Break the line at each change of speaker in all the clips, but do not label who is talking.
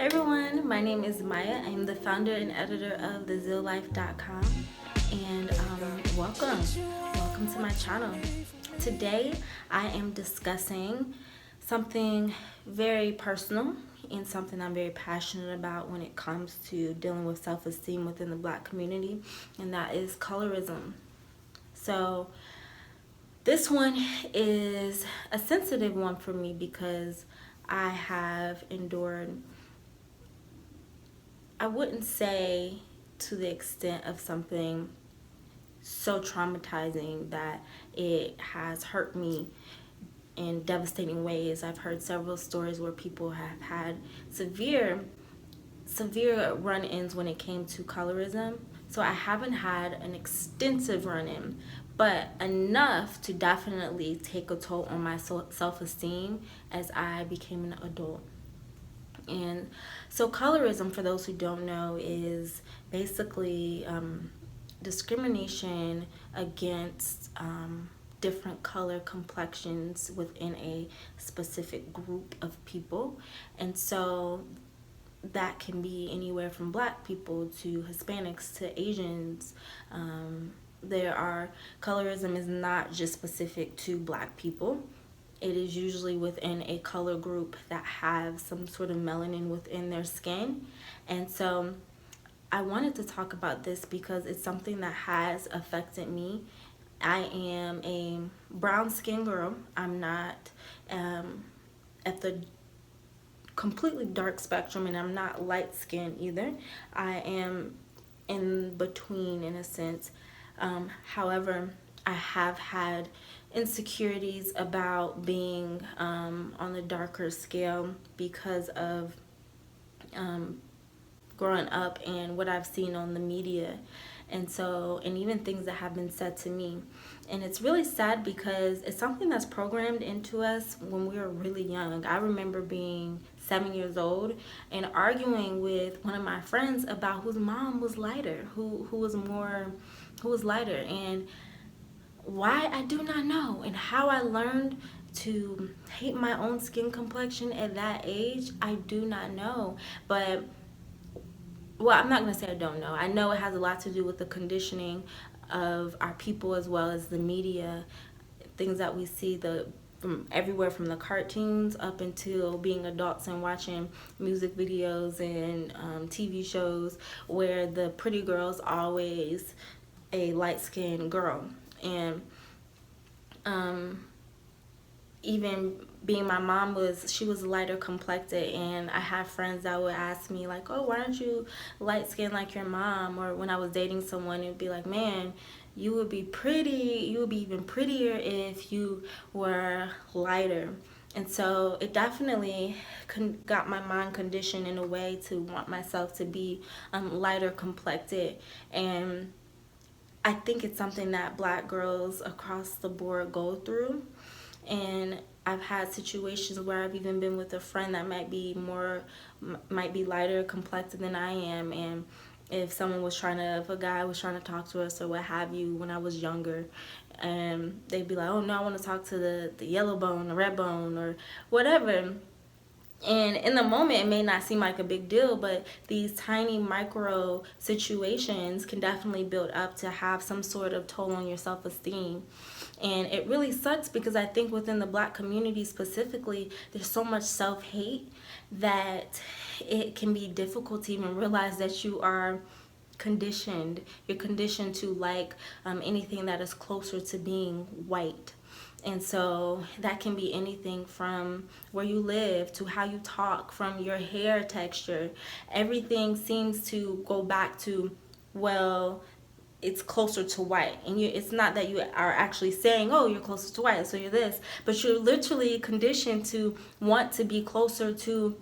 Hey everyone, my name is Maya. I'm the founder and editor of thezilllife.com, and welcome. Welcome to my channel. Today I am discussing something very personal and something I'm very passionate about when it comes to dealing with self-esteem within the Black community, and that is colorism. So this one is a sensitive one for me because I have endured, I wouldn't say to the extent of something so traumatizing that it has hurt me in devastating ways. I've heard several stories where people have had severe run-ins when it came to colorism. So I haven't had an extensive run-in, but enough to definitely take a toll on my self-esteem as I became an adult. And so colorism, for those who don't know, is basically discrimination against different color complexions within a specific group of people. And so that can be anywhere from Black people to Hispanics to Asians. Colorism is not just specific to Black people. It is usually within a color group that have some sort of melanin within their skin. And so I wanted to talk about this because it's something that has affected me. I am a brown skin girl. I'm not at the completely dark spectrum, and I'm not light skin either. I am in between in a sense. However, I have had insecurities about being on the darker scale because of growing up and what I've seen on the media, and even things that have been said to me. And it's really sad because it's something that's programmed into us when we were really young. I remember being 7 years old and arguing with one of my friends about whose mom was lighter, who was lighter, and why, I do not know. And how I learned to hate my own skin complexion at that age, I do not know. But well, I'm not going to say I don't know. I know it has a lot to do with the conditioning of our people as well as the media, things that we see from everywhere from the cartoons up until being adults and watching music videos and TV shows where the pretty girl's always a light-skinned girl. And even being my mom she was lighter complected, and I have friends that would ask me like, oh, why aren't you light skinned like your mom? Or when I was dating someone, it would be like, man, you would be even prettier if you were lighter. And so it definitely got my mind conditioned in a way to want myself to be lighter complected. And I think it's something that Black girls across the board go through. And I've had situations where I've even been with a friend that might be lighter complected than I am, and if a guy was trying to talk to us or what have you when I was younger, and they'd be like, oh no, I want to talk to the yellow bone, the red bone, or whatever. And in the moment, it may not seem like a big deal, but these tiny micro situations can definitely build up to have some sort of toll on your self-esteem. And it really sucks because I think within the Black community specifically, there's so much self-hate that it can be difficult to even realize that you are conditioned. You're conditioned to like anything that is closer to being white. And so that can be anything from where you live to how you talk, from your hair texture. Everything seems to go back to, well, it's closer to white. And it's not that you are actually saying, oh, you're closer to white, so you're this. But you're literally conditioned to want to be closer to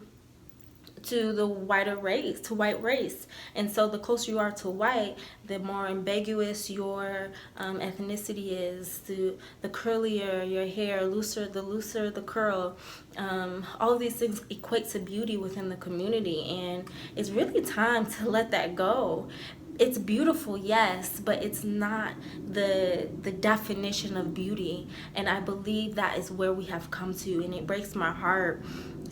the white race. And so the closer you are to white, the more ambiguous your ethnicity is. The curlier your hair, the looser the curl. All of these things equate to beauty within the community, and it's really time to let that go. it's beautiful, yes, but it's not the definition of beauty. And I believe that is where we have come to, and it breaks my heart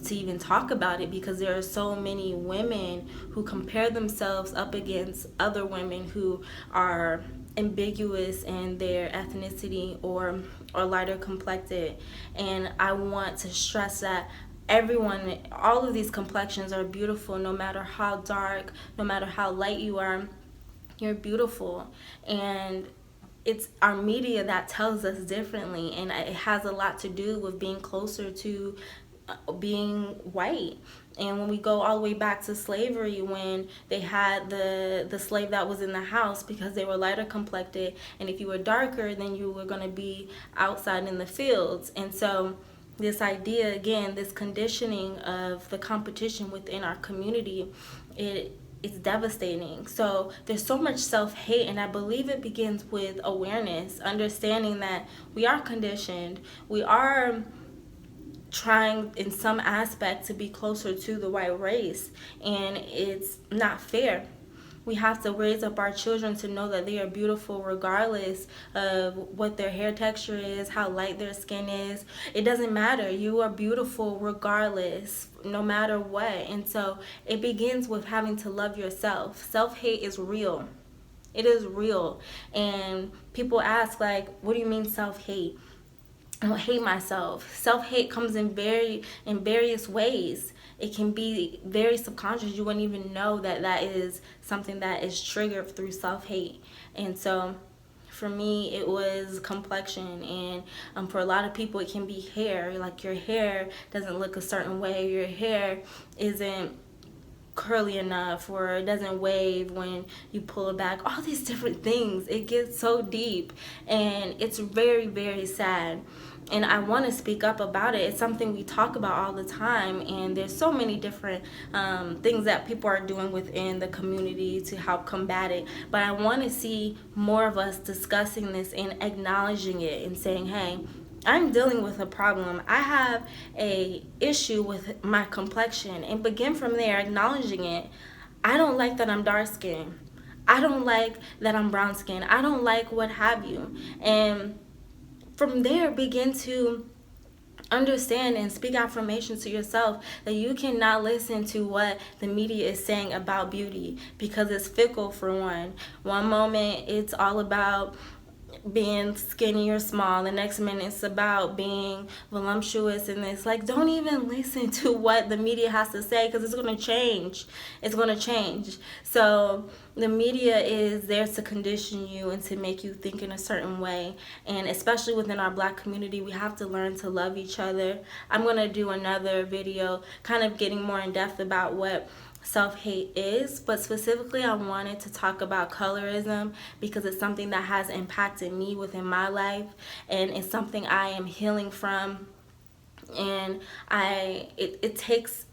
to even talk about it, because there are so many women who compare themselves up against other women who are ambiguous in their ethnicity or lighter complected. And I want to stress that everyone, all of these complexions are beautiful, no matter how dark, no matter how light you are, you're beautiful. And it's our media that tells us differently, and it has a lot to do with being closer to being white. And when we go all the way back to slavery, when they had the slave that was in the house because they were lighter complected, and if you were darker, then you were going to be outside in the fields. And so this idea, again, this conditioning of the competition within our community, it's devastating. So there's so much self-hate, and I believe it begins with awareness, understanding that we are conditioned. We are trying in some aspect to be closer to the white race, and it's not fair. We have to raise up our children to know that they are beautiful regardless of what their hair texture is, how light their skin is. It doesn't matter. You are beautiful regardless, no matter what. And so it begins with having to love yourself. Self-hate is real. It is real. And people ask, like, what do you mean self-hate? I don't hate myself. Self-hate comes in various ways. It can be very subconscious. You wouldn't even know that that is something that is triggered through self-hate. And so for me, it was complexion. And for a lot of people, it can be hair. Like, your hair doesn't look a certain way. Your hair isn't curly enough, or it doesn't wave when you pull it back. All these different things. It gets so deep, and it's very, very sad. And I want to speak up about it. It's something we talk about all the time, and there's so many different things that people are doing within the community to help combat it. But I want to see more of us discussing this and acknowledging it and saying, hey, I'm dealing with a problem. I have a issue with my complexion, and begin from there, acknowledging it. I don't like that I'm dark skinned. I don't like that I'm brown skinned. I don't like what have you. And from there, begin to understand and speak affirmations to yourself that you cannot listen to what the media is saying about beauty, because it's fickle. For one moment it's all about being skinny or small, the next minute it's about being voluptuous, and it's like, don't even listen to what the media has to say, because it's going to change. It's going to change. So the media is there to condition you and to make you think in a certain way. And especially within our Black community, we have to learn to love each other. I'm going to do another video kind of getting more in depth about what self-hate is, but specifically I wanted to talk about colorism, because it's something that has impacted me within my life, and it's something I am healing from. And it takes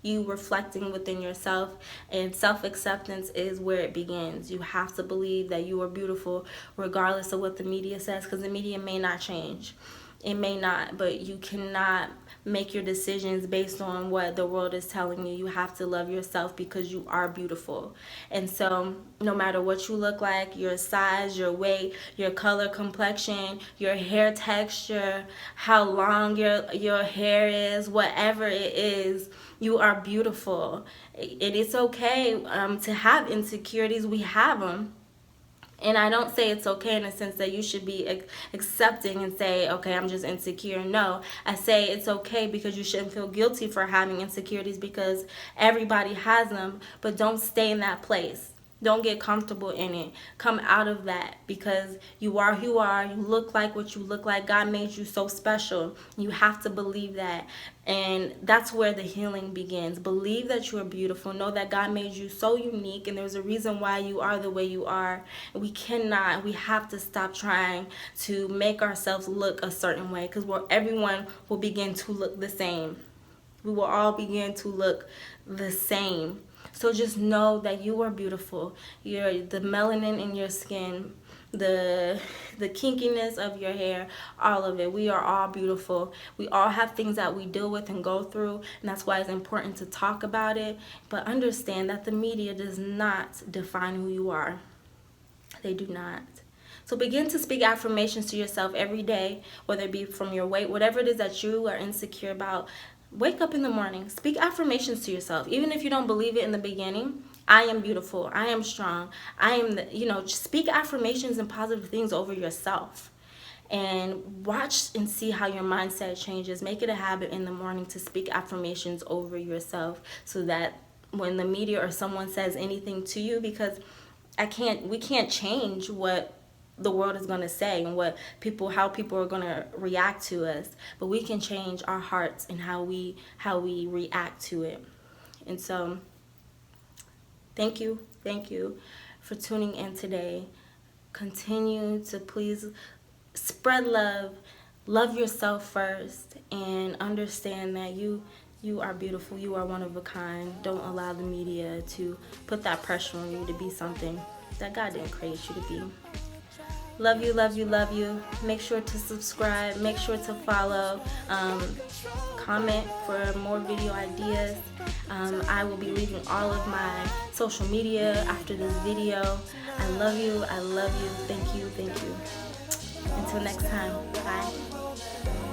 you reflecting within yourself, and self-acceptance is where it begins. You have to believe that you are beautiful regardless of what the media says, because the media may not change. It may not, but you cannot make your decisions based on what the world is telling you. You have to love yourself, because you are beautiful. And so no matter what you look like, your size, your weight, your color, complexion, your hair texture, how long your hair is, whatever it is, you are beautiful. It is okay to have insecurities. We have them. And I don't say it's okay in the sense that you should be accepting and say, okay, I'm just insecure. No, I say it's okay because you shouldn't feel guilty for having insecurities, because everybody has them, but don't stay in that place. Don't get comfortable in it. Come out of that, because you are who you are. You look like what you look like. God made you so special. You have to believe that. And that's where the healing begins. Believe that you are beautiful. Know that God made you so unique, and there's a reason why you are the way you are. We have to stop trying to make ourselves look a certain way, because everyone will begin to look the same. We will all begin to look the same. So just know that you are beautiful. The melanin in your skin the kinkiness of your hair, all of it. We are all beautiful. We all have things that we deal with and go through, and that's why it's important to talk about it. But understand that the media does not define who you are. They do not. So begin to speak affirmations to yourself every day, whether it be from your weight, whatever it is that you are insecure about. Wake up in the morning, speak affirmations to yourself. Even if you don't believe it in the beginning, I am beautiful, I am strong, I am, just speak affirmations and positive things over yourself. And watch and see how your mindset changes. Make it a habit in the morning to speak affirmations over yourself, so that when the media or someone says anything to you, because we can't change what the world is going to say and how people are going to react to us, but we can change our hearts and how we react to it. And so thank you for tuning in today. Continue to please spread love yourself first, and understand that you are beautiful. You are one of a kind. Don't allow the media to put that pressure on you to be something that God didn't create you to be. Love you, love you, love you. Make sure to subscribe. Make sure to follow. Comment for more video ideas. I will be leaving all of my social media after this video. I love you. I love you. Thank you. Thank you. Until next time. Bye.